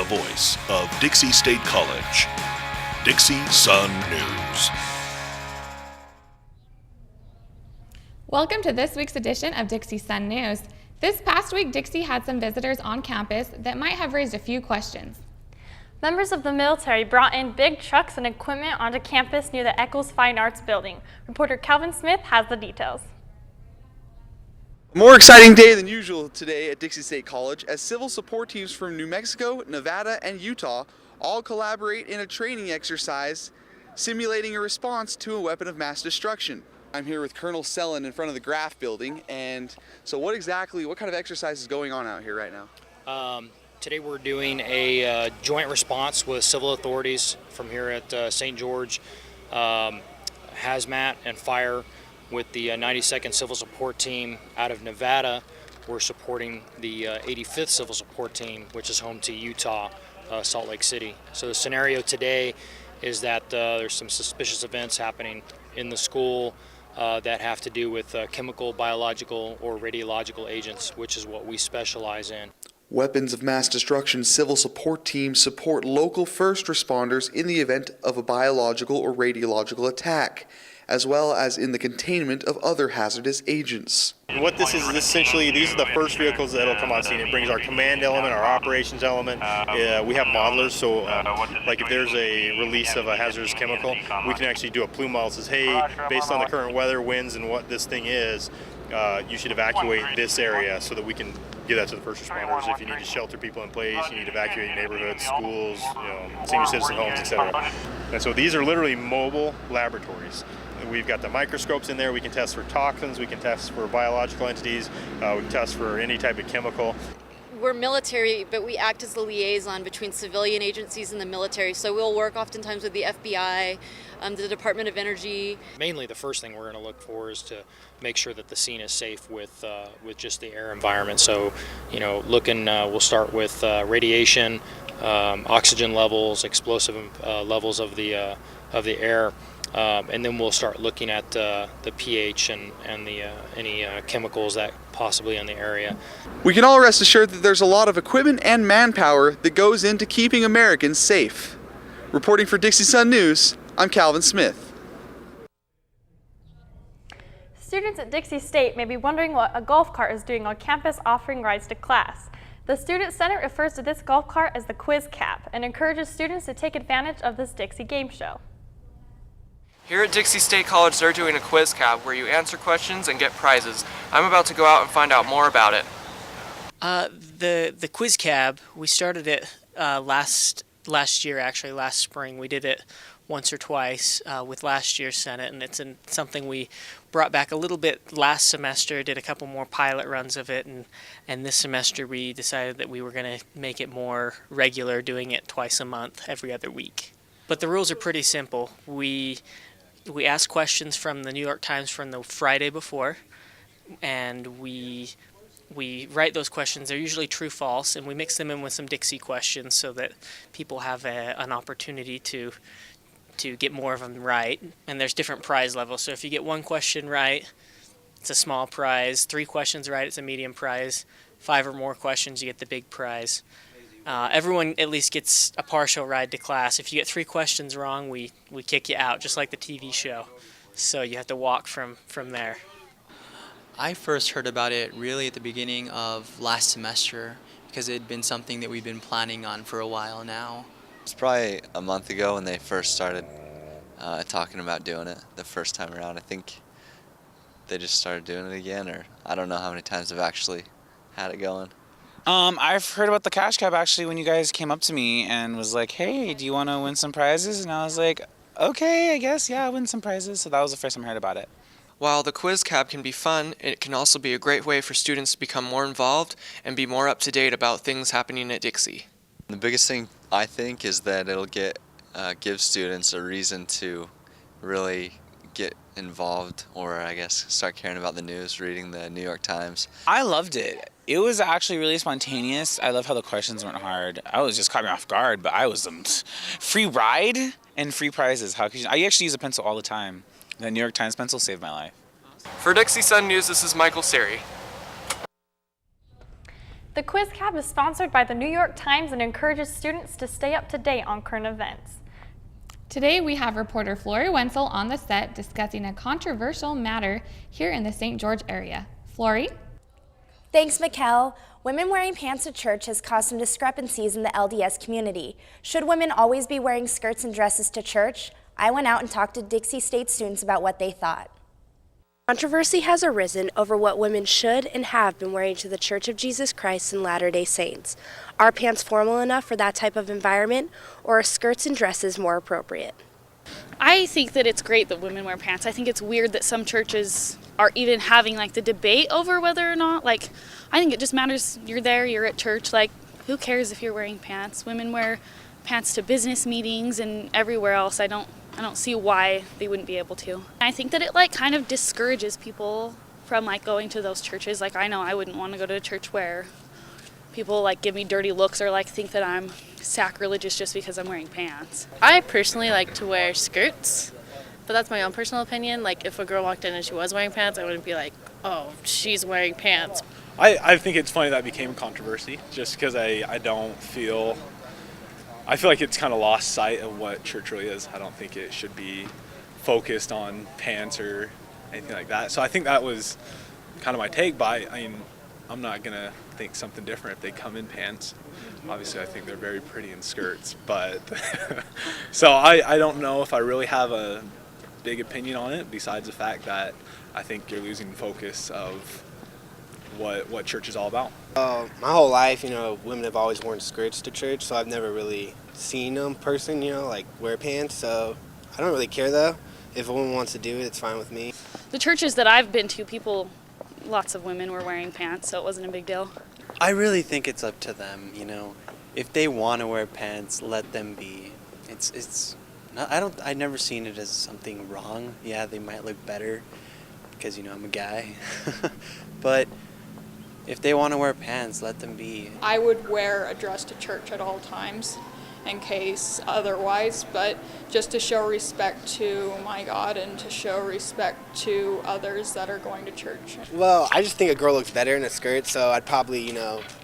the voice of Dixie State College. Dixie Sun News. Welcome to this week's edition of Dixie Sun News. This past week, Dixie had some visitors on campus that might have raised a few questions. Members of the military brought in big trucks and equipment onto campus near the Eccles Fine Arts Building. Reporter Calvin Smith has the details. A more exciting day than usual today at Dixie State College as civil support teams from New Mexico, Nevada, and Utah all collaborate in a training exercise simulating a response to a weapon of mass destruction. I'm here with Colonel Sellen in front of the Graf building, and so what kind of exercise is going on out here right now? Today we're doing a joint response with civil authorities from here at St. George, hazmat and fire with the 92nd Civil Support Team out of Nevada. We're supporting the 85th Civil Support Team, which is home to Utah, Salt Lake City. So the scenario today is that there's some suspicious events happening in the school that have to do with chemical, biological, or radiological agents, which is what we specialize in. Weapons of mass destruction civil support teams support local first responders in the event of a biological or radiological attack, as well as in the containment of other hazardous agents. What this is essentially, these are the first vehicles that will come on scene. It brings our command element, our operations element. We have modelers, so like if there's a release of a hazardous chemical, we can actually do a plume model that says, hey, based on the current weather, winds, and what this thing is, you should evacuate this area so that we can give that to the first responders. If you need to shelter people in place, you need to evacuate neighborhoods, schools, senior citizen homes, etc. And so these are literally mobile laboratories. We've got the microscopes in there. We can test for toxins, we can test for biological entities, we can test for any type of chemical. We're military, but we act as the liaison between civilian agencies and the military. So we'll work oftentimes with the FBI, the Department of Energy. Mainly the first thing we're going to look for is to make sure that the scene is safe with just the air environment. So, we'll start with radiation, oxygen levels, explosive levels of the air. And then we'll start looking at the pH and any chemicals that possibly in the area. We can all rest assured that there's a lot of equipment and manpower that goes into keeping Americans safe. Reporting for Dixie Sun News, I'm Calvin Smith. Students at Dixie State may be wondering what a golf cart is doing on campus offering rides to class. The Student Senate refers to this golf cart as the Quiz Cap and encourages students to take advantage of this Dixie game show. Here at Dixie State College, they're doing a quiz cap where you answer questions and get prizes. I'm about to go out and find out more about it. The quiz cab, we started it last year, actually last spring. We did it once or twice with last year's Senate, and it's something we brought back a little bit last semester, did a couple more pilot runs of it, and this semester we decided that we were going to make it more regular, doing it twice a month, every other week. But the rules are pretty simple. We ask questions from the New York Times from the Friday before, and we write those questions. They're usually true-false, and we mix them in with some Dixie questions so that people have an opportunity to get more of them right. And there's different prize levels. So if you get one question right, it's a small prize. 3 questions right, it's a medium prize. 5 or more questions, you get the big prize. Everyone at least gets a partial ride to class. If you get 3 questions wrong, we kick you out, just like the TV show. So you have to walk from there. I first heard about it really at the beginning of last semester because it had been something that we've been planning on for a while now. It's probably a month ago when they first started talking about doing it the first time around. I think they just started doing it again, or I don't know how many times they've actually had it going. I've heard about the cash cab actually when you guys came up to me and was like, hey, do you want to win some prizes? And I was like, okay, I guess, yeah, I'll win some prizes. So that was the first time I heard about it. While the quiz cab can be fun, it can also be a great way for students to become more involved and be more up to date about things happening at Dixie. The biggest thing I think is that it'll give students a reason to really get involved, or I guess start caring about the news, reading the New York Times. I loved it. It was actually really spontaneous. I love how the questions weren't hard. I was just caught me off guard, but I was free ride and free prizes. How could you? I actually use a pencil all the time. The New York Times pencil saved my life. For Dixie Sun News, this is Michael Seri. The Quiz Cab is sponsored by the New York Times and encourages students to stay up to date on current events. Today we have reporter Flory Wenzel on the set discussing a controversial matter here in the St. George area. Flory? Thanks, Mikkel. Women wearing pants to church has caused some discrepancies in the LDS community. Should women always be wearing skirts and dresses to church? I went out and talked to Dixie State students about what they thought. Controversy has arisen over what women should and have been wearing to the Church of Jesus Christ and Latter-day Saints. Are pants formal enough for that type of environment, or are skirts and dresses more appropriate? I think that it's great that women wear pants. I think it's weird that some churches are even having like the debate over whether or not, like, I think it just matters, you're there, you're at church, like, who cares if you're wearing pants? Women wear pants to business meetings and everywhere else. I don't see why they wouldn't be able to. I think that it like kind of discourages people from like going to those churches. Like, I know I wouldn't want to go to a church where people like give me dirty looks or like think that I'm sacrilegious just because I'm wearing pants. I personally like to wear skirts, but that's my own personal opinion. Like, if a girl walked in and she was wearing pants, I wouldn't be like, oh, she's wearing pants. I think it's funny that became controversy just because I feel like it's kind of lost sight of what church really is. I don't think it should be focused on pants or anything like that. So I think that was kind of my take, but I mean, I'm not going to think something different if they come in pants. Obviously, I think they're very pretty in skirts, but so I don't know if I really have a big opinion on it, besides the fact that I think you're losing focus of what church is all about. My whole life, women have always worn skirts to church, so I've never really seen them in person, like wear pants, so I don't really care though. If a woman wants to do it, it's fine with me. The churches that I've been to, lots of women were wearing pants, so it wasn't a big deal. I really think it's up to them, If they want to wear pants, let them be. I've never seen it as something wrong. Yeah, they might look better because, I'm a guy. But if they want to wear pants, let them be. I would wear a dress to church at all times in case otherwise, but just to show respect to my God and to show respect to others that are going to church. Well, I just think a girl looks better in a skirt, so I'd probably,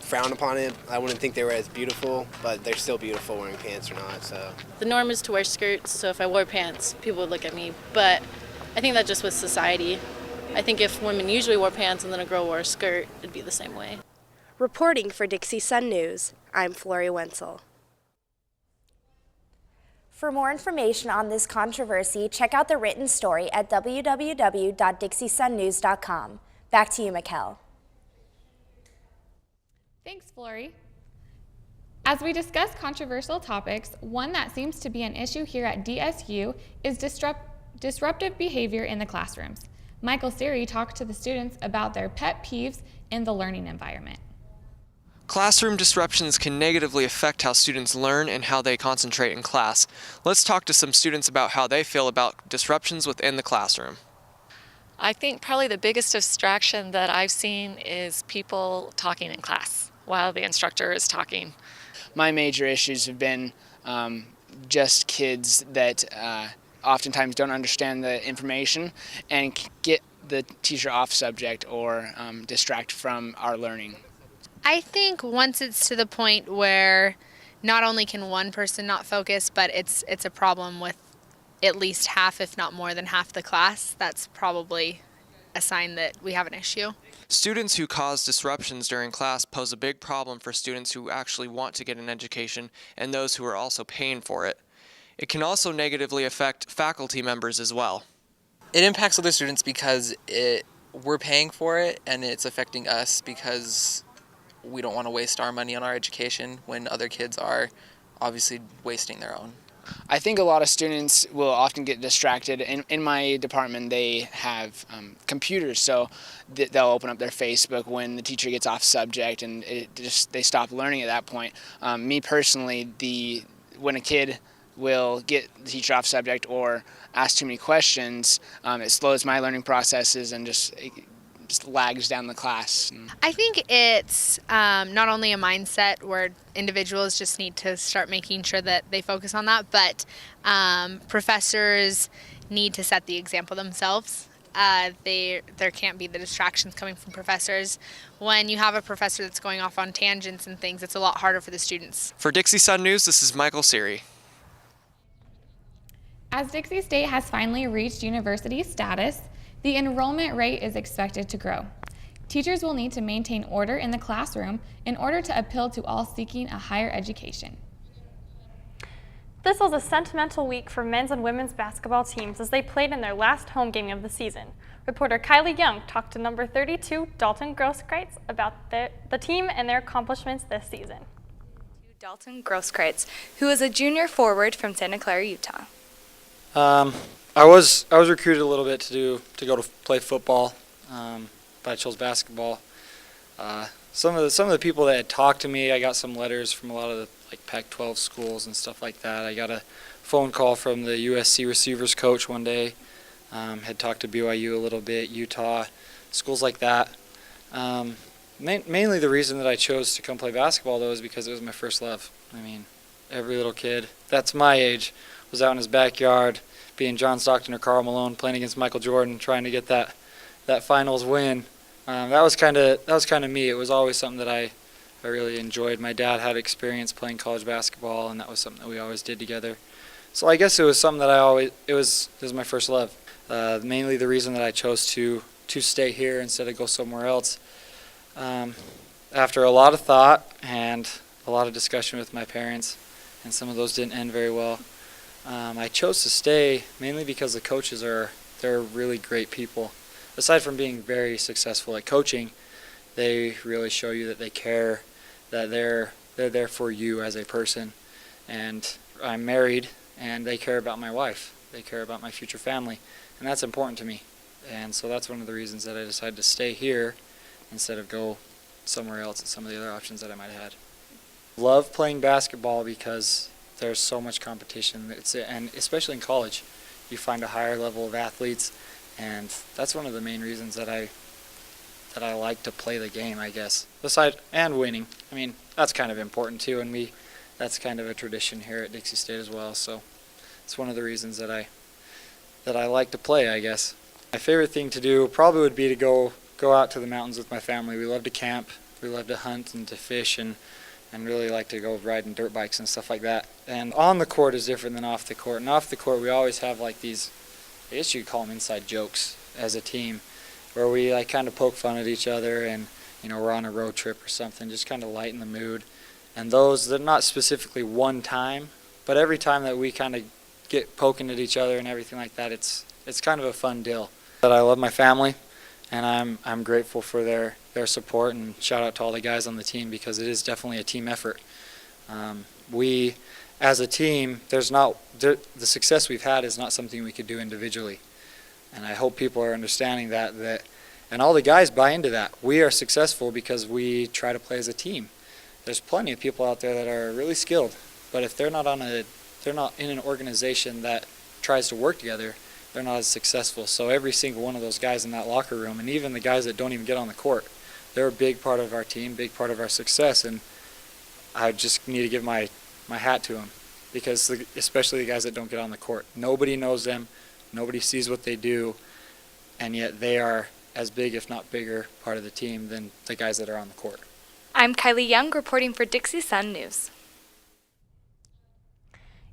frown upon it. I wouldn't think they were as beautiful, but they're still beautiful wearing pants or not, so. The norm is to wear skirts, so if I wore pants, people would look at me, but I think that's just with society. I think if women usually wore pants and then a girl wore a skirt, it'd be the same way. Reporting for Dixie Sun News, I'm Flory Wenzel. For more information on this controversy, check out the written story at www.dixiesunnews.com. Back to you, Mikkel. Thanks, Flory. As we discuss controversial topics, one that seems to be an issue here at DSU is disruptive behavior in the classrooms. Michael Siri talked to the students about their pet peeves in the learning environment. Classroom disruptions can negatively affect how students learn and how they concentrate in class. Let's talk to some students about how they feel about disruptions within the classroom. I think probably the biggest distraction that I've seen is people talking in class while the instructor is talking. My major issues have been just kids that oftentimes don't understand the information and get the teacher off subject or distract from our learning. I think once it's to the point where not only can one person not focus, but it's a problem with at least half, if not more than half the class, that's probably a sign that we have an issue. Students who cause disruptions during class pose a big problem for students who actually want to get an education and those who are also paying for it. It can also negatively affect faculty members as well. It impacts other students because we're paying for it, and it's affecting us because we don't want to waste our money on our education when other kids are obviously wasting their own. I think a lot of students will often get distracted. In my department, they have computers, so they'll open up their Facebook when the teacher gets off subject, and they stop learning at that point. Me personally, when a kid will get the teacher off subject or ask too many questions, it slows my learning processes and just lags down the class. I think it's not only a mindset where individuals just need to start making sure that they focus on that, but professors need to set the example themselves there can't be the distractions coming from professors. When you have a professor that's going off on tangents and things, it's a lot harder for the students. For Dixie Sun News, this is Michael Siri. As Dixie State has finally reached university status, the enrollment rate is expected to grow. Teachers will need to maintain order in the classroom in order to appeal to all seeking a higher education. This was a sentimental week for men's and women's basketball teams as they played in their last home game of the season. Reporter Kylie Young talked to number 32 Dalton Grosskreitz about the team and their accomplishments this season. Dalton Grosskreitz, who is a junior forward from Santa Clara, Utah. I was recruited a little bit to go to play football, but I chose basketball. Some of the people that had talked to me, I got some letters from a lot of the Pac-12 schools and stuff like that. I got a phone call from the USC receivers coach one day. Had talked to BYU a little bit, Utah, schools like that. Mainly the reason that I chose to come play basketball though is because it was my first love. I mean, every little kid that's my age was out in his backyard, being John Stockton or Karl Malone, playing against Michael Jordan, trying to get that finals win. That was kind of me. It was always something that I really enjoyed. My dad had experience playing college basketball, and that was something that we always did together. So I guess it was something that it was my first love. Mainly the reason that I chose to stay here instead of go somewhere else. After a lot of thought and a lot of discussion with my parents, and some of those didn't end very well, I chose to stay mainly because the coaches they're really great people. Aside from being very successful at coaching, they really show you that they care, that they're there for you as a person. And I'm married, and they care about my wife. They care about my future family, and that's important to me. And so that's one of the reasons that I decided to stay here instead of go somewhere else at some of the other options that I might have had. Love playing basketball because there's so much competition, and especially in college, you find a higher level of athletes, and that's one of the main reasons that I like to play the game, I guess. And winning. I mean, that's kind of important too, and that's kind of a tradition here at Dixie State as well. So it's one of the reasons that I like to play, I guess. My favorite thing to do probably would be to go out to the mountains with my family. We love to camp, we love to hunt and to fish, and really like to go riding dirt bikes and stuff like that. And on the court is different than off the court. And off the court, we always have these, I guess you could call them inside jokes as a team, where we kind of poke fun at each other, and we're on a road trip or something, just kind of lighten the mood. And they're not specifically one time, but every time that we kind of get poking at each other and everything like that, it's kind of a fun deal. But I love my family, and I'm grateful for their support, and shout out to all the guys on the team because it is definitely a team effort. We, as a team, the success we've had is not something we could do individually. And I hope people are understanding that, and all the guys buy into that. We are successful because we try to play as a team. There's plenty of people out there that are really skilled, but if they're not in an organization that tries to work together, they're not as successful. So every single one of those guys in that locker room, and even the guys that don't even get on the court, they're a big part of our team, big part of our success, and I just need to give my hat to them, because especially the guys that don't get on the court. Nobody knows them. Nobody sees what they do, and yet they are as big, if not bigger, part of the team than the guys that are on the court. I'm Kylie Young reporting for Dixie Sun News.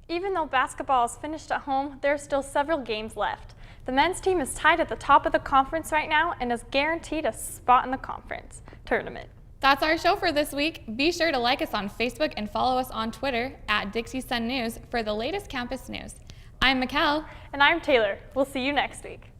Even though basketball is finished at home, there are still several games left. The men's team is tied at the top of the conference right now and is guaranteed a spot in the conference tournament. That's our show for this week. Be sure to like us on Facebook and follow us on Twitter at Dixie Sun News for the latest campus news. I'm Mikkel. And I'm Taylor. We'll see you next week.